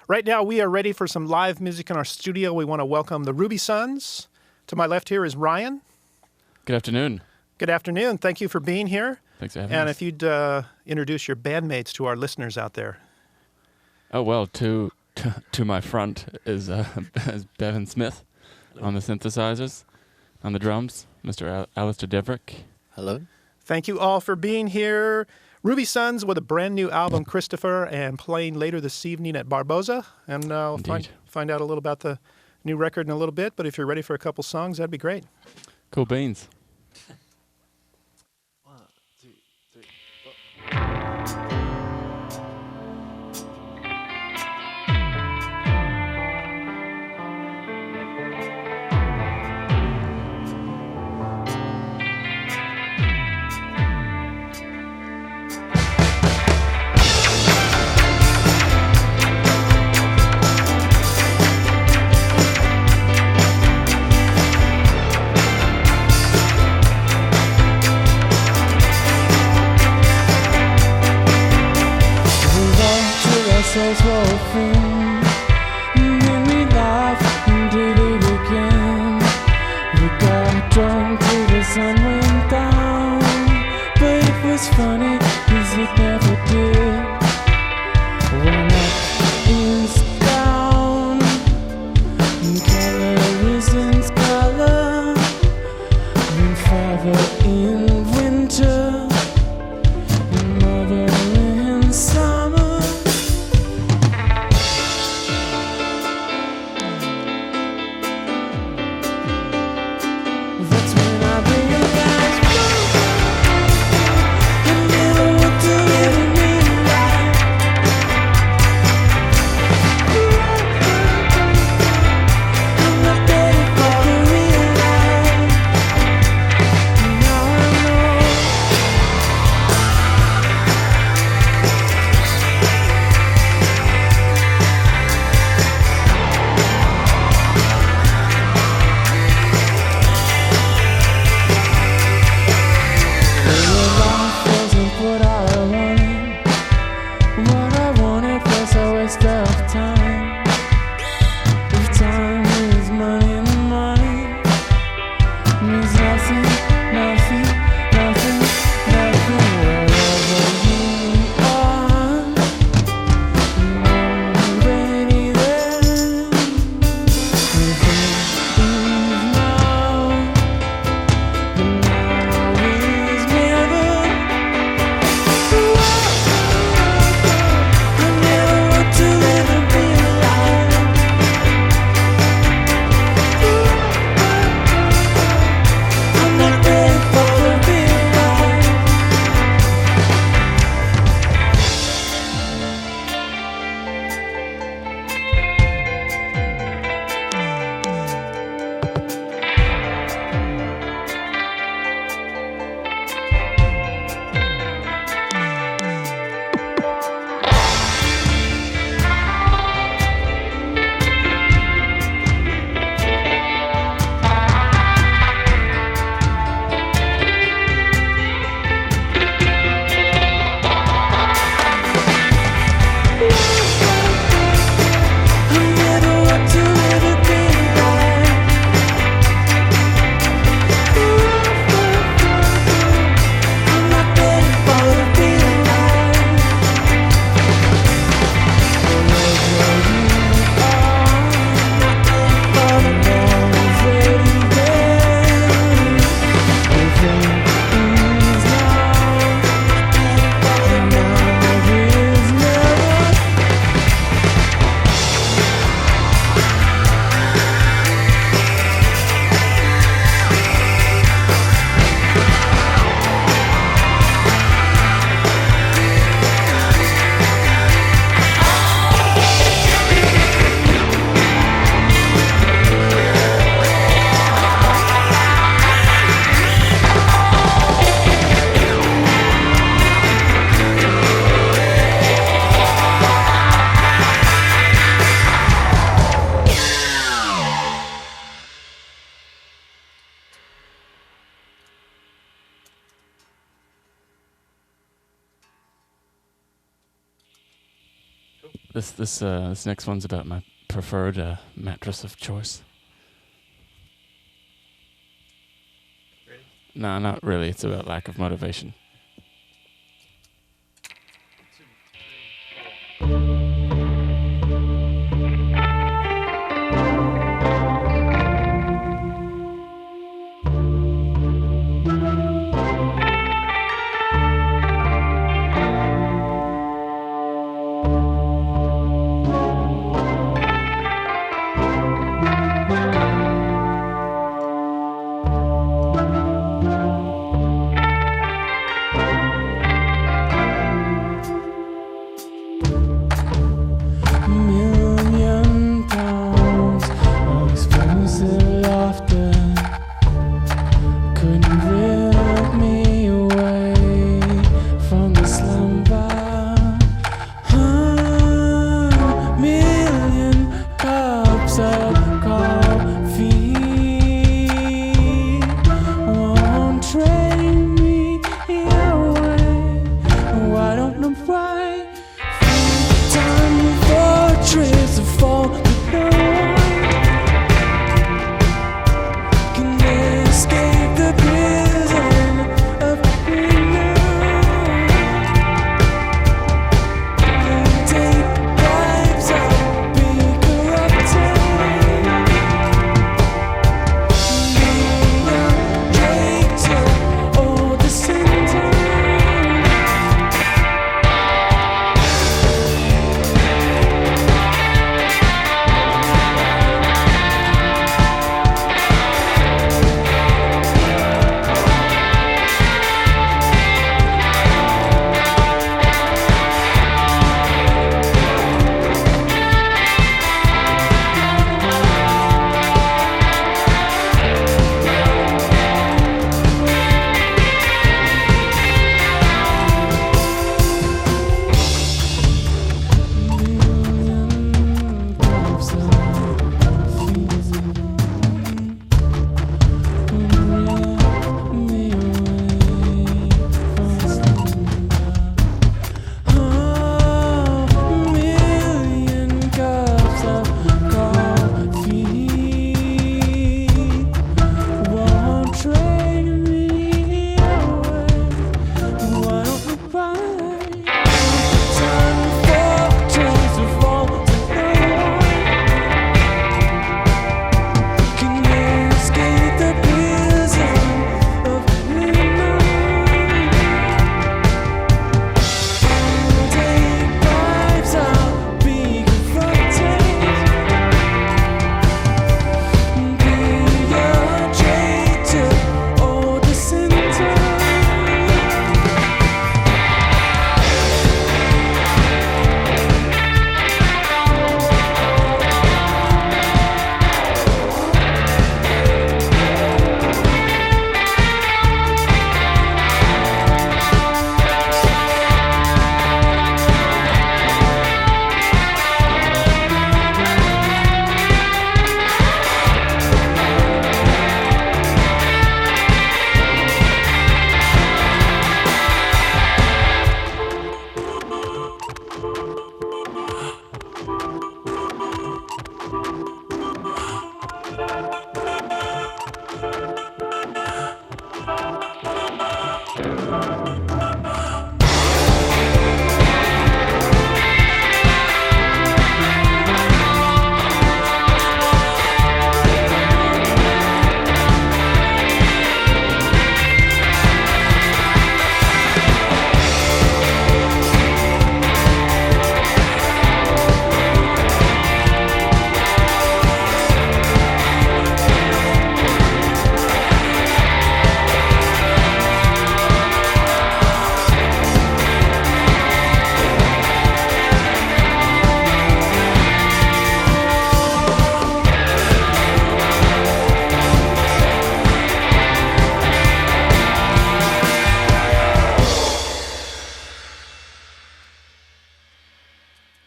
Right now, we are ready for some live music in our studio. We want to welcome the Ruby Sons. To my left here is Ryan. Good afternoon. Good afternoon. Thank you for being here. Thanks for having us. And if you'd introduce your bandmates to our listeners out there. Oh, well, to my front is Bevan Smith on the synthesizers, on the drums, Mr. Alistair Deverick. Hello. Thank you all for being here. Ruby Sons with a brand new album, Christopher, and playing later this evening at Barboza. And I'll find out a little about the new record in a little bit. But if you're ready for a couple songs, that'd be great. Cool beans. ourselves walking, and then we laughed and did it again. We got drunk till the sun went down, but it was funny, 'cause it never did. When up is down, and color isn't color, and father in winter, and mother in summer. This next one's about my preferred mattress of choice. Ready? No, not really. It's about lack of motivation. £1,000,000 of explosive laughter couldn't rip me away from the slumber. 1,000,000 cups of coffee won't trade me away. I don't know why. Futon Fortress fall to no one can escape the prison of midnight. Take bribes or be corrupted. Be a traitor or the center.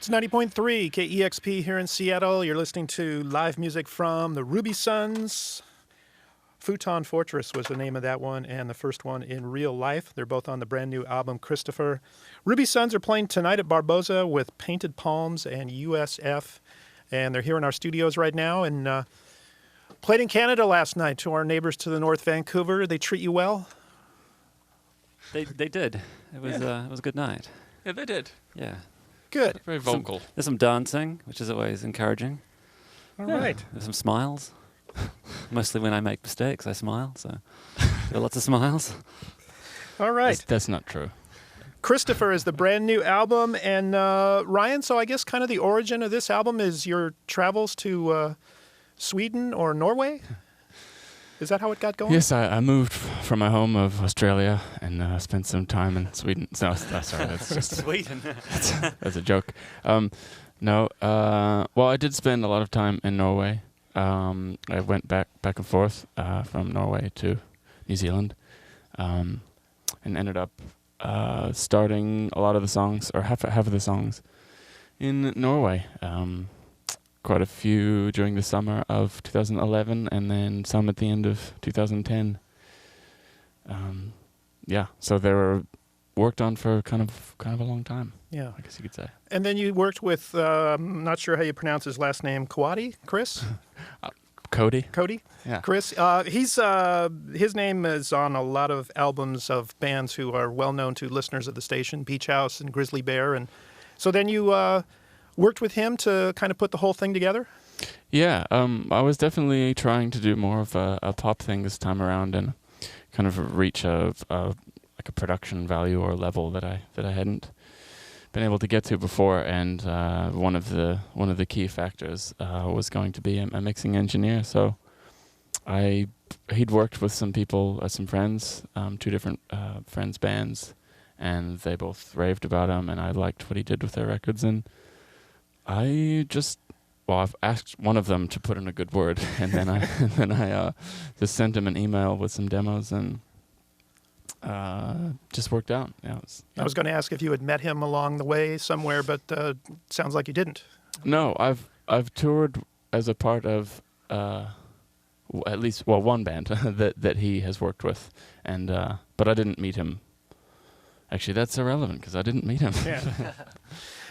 It's 90.3 KEXP here in Seattle. You're listening to live music from the Ruby Sons. Futon Fortress was the name of that one, and the first one in real life. They're both on the brand new album, Christopher. Ruby Sons are playing tonight at Barboza with Painted Palms and USF, and they're here in our studios right now, and played in Canada last night to our neighbors to the north, Vancouver. They treat you well? They did. It was a good night. Yeah, they did. Yeah. Good. Very vocal. There's some dancing, which is always encouraging. All right. There's some smiles. Mostly when I make mistakes, I smile. So there are lots of smiles. All right. That's not true. Christopher is the brand new album, and Ryan, so I guess kind of the origin of this album is your travels to Sweden or Norway? Is that how it got going? Yes, I moved from my home of Australia and spent some time in Sweden. No, sorry, that's just Sweden. that's a joke. No, well, I did spend a lot of time in Norway. I went back and forth from Norway to New Zealand, and ended up starting a lot of the songs, or half of the songs, in Norway. Quite a few during the summer of 2011, and then some at the end of 2010. Yeah, so they were worked on for kind of a long time. Yeah. I guess you could say. And then you worked with, I'm not sure how you pronounce his last name, Chris? Cody? Yeah. Chris. His name is on a lot of albums of bands who are well known to listeners of the station, Beach House and Grizzly Bear. And so then you worked with him to kind of put the whole thing together? Yeah, I was definitely trying to do more of a pop thing this time around, and kind of reach like a production value or level that I hadn't been able to get to before. And one of the key factors was going to be a mixing engineer. So he'd worked with some people, some friends, two different friends' bands, and they both raved about him, and I liked what he did with their records. And I've asked one of them to put in a good word, and then I just sent him an email with some demos, and just worked out. Yeah, I was going to ask if you had met him along the way somewhere, but sounds like you didn't. No, I've toured as a part of at least one band that he has worked with, and but I didn't meet him. Actually, that's irrelevant because I didn't meet him. Yeah.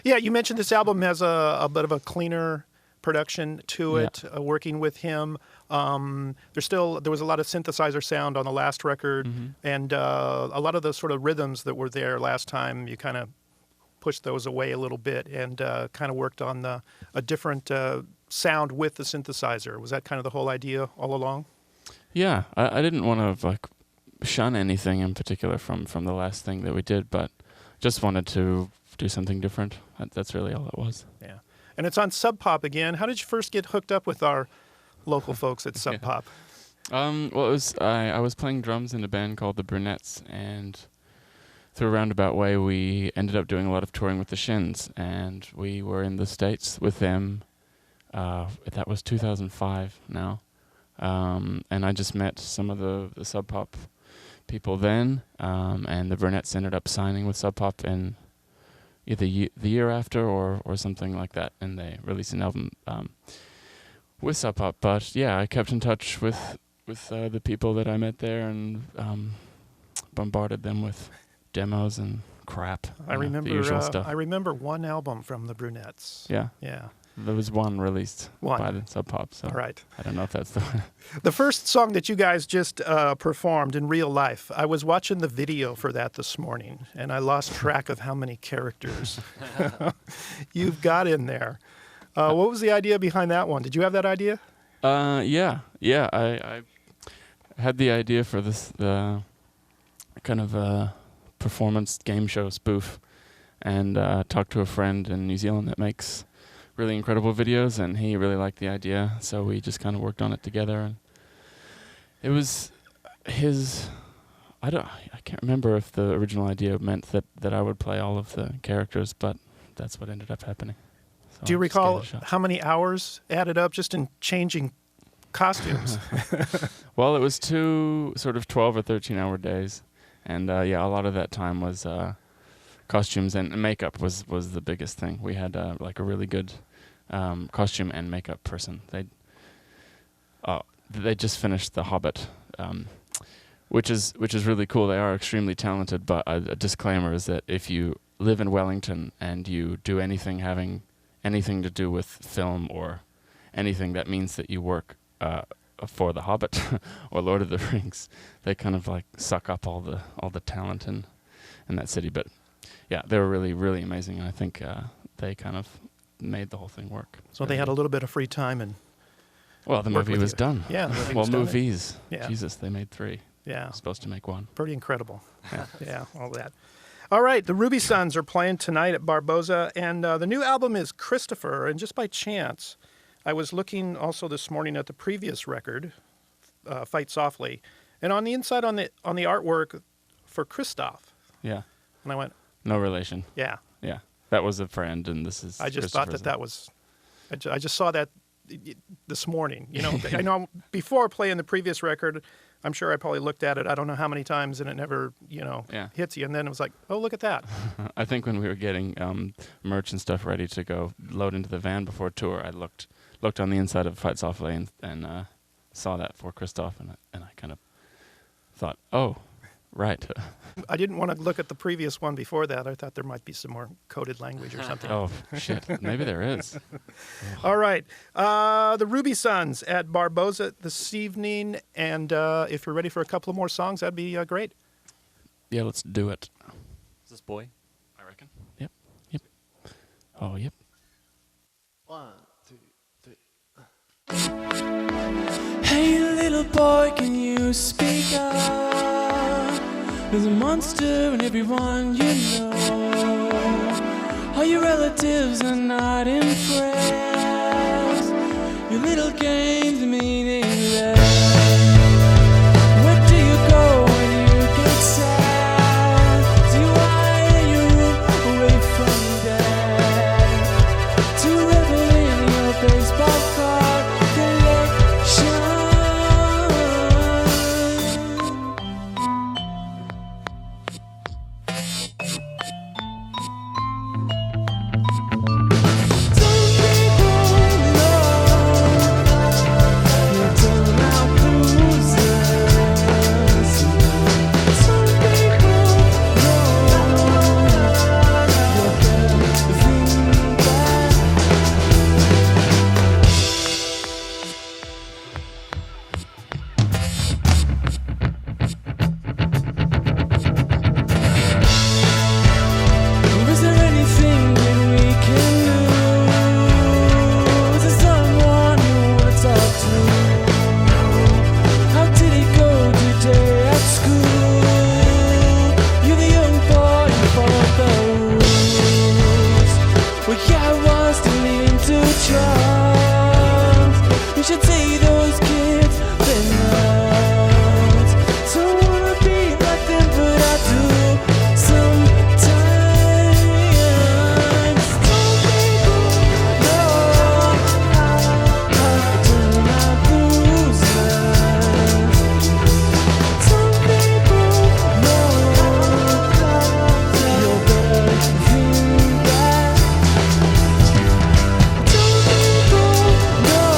Yeah, you mentioned this album has a bit of a cleaner production to it, working with him. There was a lot of synthesizer sound on the last record, and a lot of the sort of rhythms that were there last time, you kind of pushed those away a little bit and kind of worked on a different sound with the synthesizer. Was that kind of the whole idea all along? Yeah, I didn't want to like shun anything in particular from the last thing that we did, but just wanted to do something different. That's really all it was. Yeah. And it's on Sub Pop again. How did you first get hooked up with our local folks at Sub Pop? Well, it was I was playing drums in a band called the Brunettes, and through a roundabout way, we ended up doing a lot of touring with the Shins, and we were in the States with them. That was 2005 now, and I just met some of the Sub Pop people then, and the Brunettes ended up signing with Sub Pop in either the year after or something like that, and they released an album with Sub Pop. But yeah, I kept in touch with the people that I met there, and bombarded them with demos and crap. The usual stuff. I remember one album from the Brunettes. Yeah. Yeah. There was one released by the Sub Pop, so right. I don't know if that's the one. The first song that you guys just performed in real life, I was watching the video for that this morning, and I lost track of how many characters you've got in there. What was the idea behind that one? Did you have that idea? Yeah. I had the idea for this kind of performance game show spoof, and talked to a friend in New Zealand that makes really incredible videos, and he really liked the idea, so we just kind of worked on it together. And it was his. I can't remember if the original idea meant that I would play all of the characters, but that's what ended up happening. So do you recall how many hours added up just in changing costumes? Well, it was 2 sort of 12 or 13-hour days, and a lot of that time was costumes and makeup was the biggest thing. We had like a really good costume and makeup person. they just finished The Hobbit, which is really cool. They are extremely talented, but a disclaimer is that if you live in Wellington and you do anything having anything to do with film or anything that means that you work for The Hobbit or Lord of the Rings, they kind of like suck up all the talent in that city. But yeah, they were really, really amazing, and I think they kind of made the whole thing work. So they had a little bit of free time and. Well, the worked movie with was you. done. Yeah, the movie well, was done. movies. Yeah. Jesus, they made 3. Yeah. Supposed to make 1. Pretty incredible. Yeah, all that. All right, the Ruby Sons are playing tonight at Barboza, and the new album is Christopher. And just by chance, I was looking also this morning at the previous record, Fight Softly, and on the inside on the artwork for Christoph, Yeah. and I went, No relation. yeah. Yeah. That was a friend, and this is. I just thought that was. I just saw that this morning. You know, I know before playing the previous record, I'm sure I probably looked at it I don't know how many times, and it never, hits you. And then it was like, oh, look at that. I think when we were getting merch and stuff ready to go load into the van before tour, I looked on the inside of Fight Softly and saw that for Christoph, and I kind of thought, oh, right. I didn't want to look at the previous one before that. I thought there might be some more coded language or something. Oh, shit. Maybe there is. All right. The Ruby Sons at Barboza this evening. And if you're ready for a couple of more songs, that'd be great. Yeah, let's do it. Is this boy? I reckon. Yep. Oh, yep. 1, 2, 3. Hey, little boy, can you speak up? There's a monster in everyone you know. All your relatives are not impressed. Your little games are meaningless. Where do you go when you get sad? Do you hide your room away from dad? To revel in your baseball card collection. Some people know you turn out losers. Some people know you're everything bad. Is there anything that we can do? Is there someone you want to talk to? How did it go today at school? You're the young boy who followed the rules. Well, yeah, I was still into drugs. You should see those kids, they're nuts. Don't wanna be like them, but I do sometimes. Some people know how to turn out losers. Some people know you're everything bad. Some people know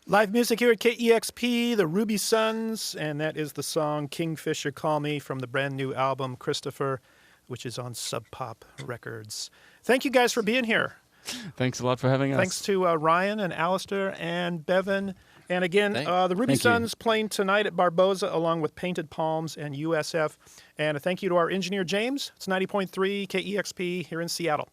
Live music here at KEXP, the Ruby Sons, and that is the song Kingfisher Call Me from the brand new album Christopher, which is on Sub Pop Records. Thank you guys for being here. Thanks a lot for having us. Thanks to Ryan and Alistair and Bevan. And again, the Ruby Sons playing tonight at Barboza along with Painted Palms and USF. And a thank you to our engineer, James. It's 90.3 KEXP here in Seattle.